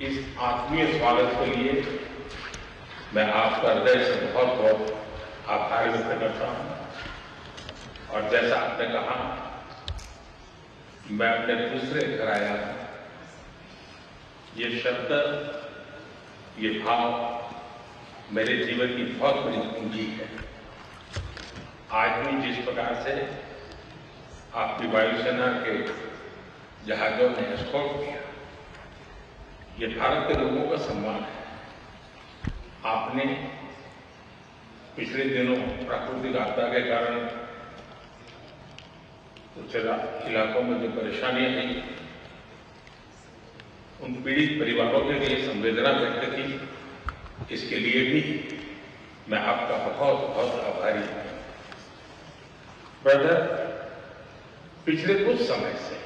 इस आत्मीय स्वागत के लिए मैं आपका हृदय से बहुत बहुत आभार व्यक्त करता हूं। और जैसा आपने कहा, मैं अपने दूसरे घर आया हूं। ये शब्द, ये भाव मेरे जीवन की बहुत बड़ी पूंजी है। आज भी जिस प्रकार से आपकी वायुसेना के जहाजों ने एस्कॉर्ट किया, ये भारत के लोगों का सम्मान है। आपने पिछले दिनों प्राकृतिक आपदा के कारण कुछ इलाकों में जो परेशानियां आई, उन पीड़ित परिवारों के लिए संवेदना व्यक्त की। इसके लिए भी मैं आपका बहुत बहुत आभारी हूं। ब्रदर, पिछले कुछ समय से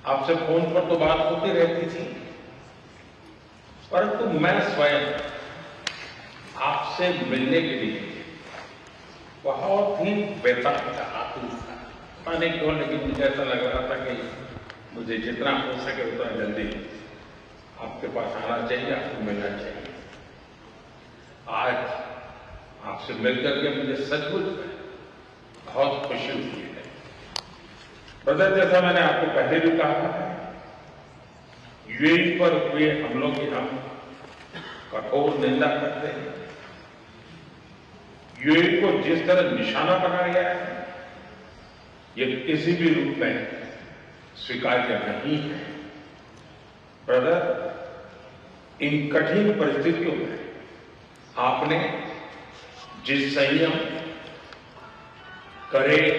आपसे फोन पर तो बात होती रहती थी, परंतु मैं स्वयं आपसे मिलने के लिए बहुत ही बेताब था, आतुर था। पता नहीं क्यों, लेकिन मुझे ऐसा लग रहा था कि मुझे जितना हो सके उतना जल्दी आपके पास आना चाहिए, आपको मिलना चाहिए। आज आपसे मिलकर के मुझे सचमुच बहुत खुशी हुई है। ब्रदर, जैसा मैंने आपको पहले भी कहा है, यूएई पर हुए हमलों की हम कठोर निंदा करते हैं। यूएई को जिस तरह निशाना बनाया गया है, ये किसी भी रूप में स्वीकार्य नहीं है। ब्रदर, इन कठिन परिस्थितियों में आपने जिस संयम, करेज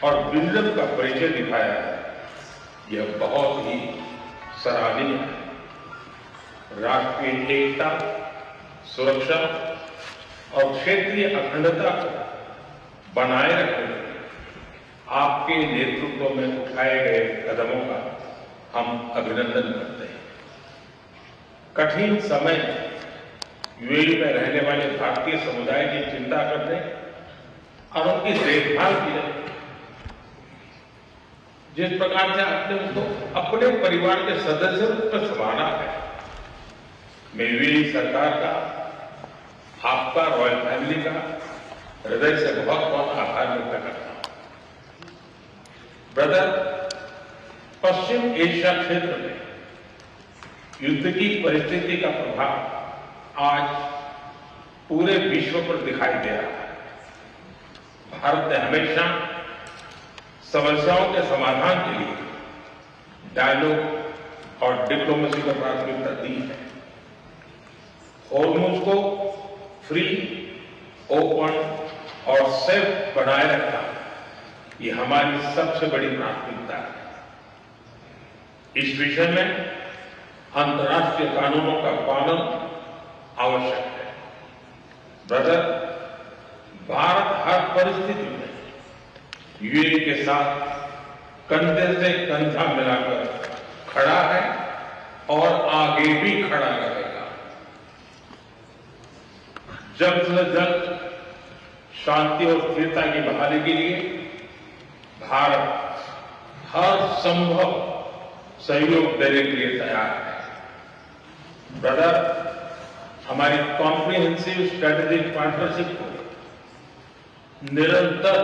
और विजन का परिचय दिखाया है, यह बहुत ही सराहनीय है। राष्ट्रीय एकता, सुरक्षा और क्षेत्रीय अखंडता को बनाए रखने में आपके नेतृत्व में उठाए गए कदमों का हम अभिनंदन करते हैं। कठिन समय में यूएई में रहने वाले भारतीय समुदाय की चिंता करने और उनकी देखभाल की, जिस प्रकार से आपने उनको अपने परिवार के सदस्य रूप में संभाला है, मैं यूएई सरकार का, आपका, रॉयल फैमिली का हृदय से बहुत बहुत आभार व्यक्त करता हूं। ब्रदर, पश्चिम एशिया क्षेत्र में युद्ध की परिस्थिति का प्रभाव आज पूरे विश्व पर दिखाई दे रहा है। भारत ने हमेशा समस्याओं के समाधान के लिए डायलॉग और डिप्लोमेसी को प्राथमिकता दी है। होर्मुज को फ्री, ओपन और सेफ बनाए रखना, ये हमारी सबसे बड़ी प्राथमिकता है। इस विषय में अंतर्राष्ट्रीय कानूनों का पालन आवश्यक है। ब्रदर, भारत हर परिस्थिति में यूएई के साथ कंधे से कंधा मिलाकर खड़ा है और आगे भी खड़ा रहेगा। जल्द से जल्द शांति और स्थिरता की बहाली के लिए भारत हर संभव सहयोग देने के लिए तैयार है। ब्रदर, हमारी कॉम्प्रिहेंसिव स्ट्रेटेजिक पार्टनरशिप को निरंतर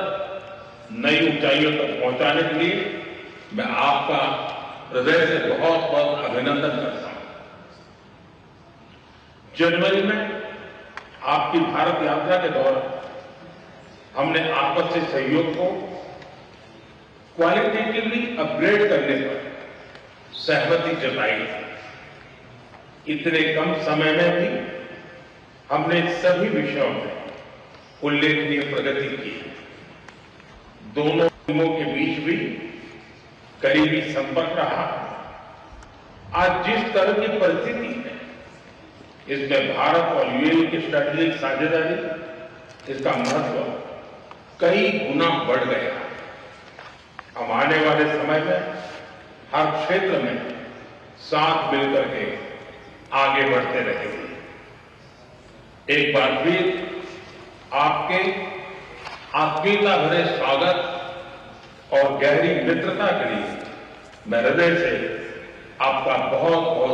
नई ऊंचाइयों तक पहुंचाने के लिए मैं आपका हृदय से बहुत बहुत अभिनंदन करता हूं। जनवरी में आपकी भारत यात्रा के दौरान हमने आपसी सहयोग को क्वालिटेटिवली अपग्रेड करने पर सहमति जताई। इतने कम समय में भी हमने सभी विषयों में उल्लेखनीय प्रगति की। दोनों टीमों के बीच भी करीबी संपर्क रहा। आज जिस तरह की परिस्थिति है, इसमें भारत और यूएई की स्ट्रेटेजिक साझेदारी, इसका महत्व कई गुना बढ़ गया। हम आने वाले समय में हर क्षेत्र में साथ मिलकर के आगे बढ़ते रहेंगे। एक बार फिर आपके आत्मीयता भरे स्वागत और गहरी मित्रता के लिए मैं हृदय से आपका बहुत बहुत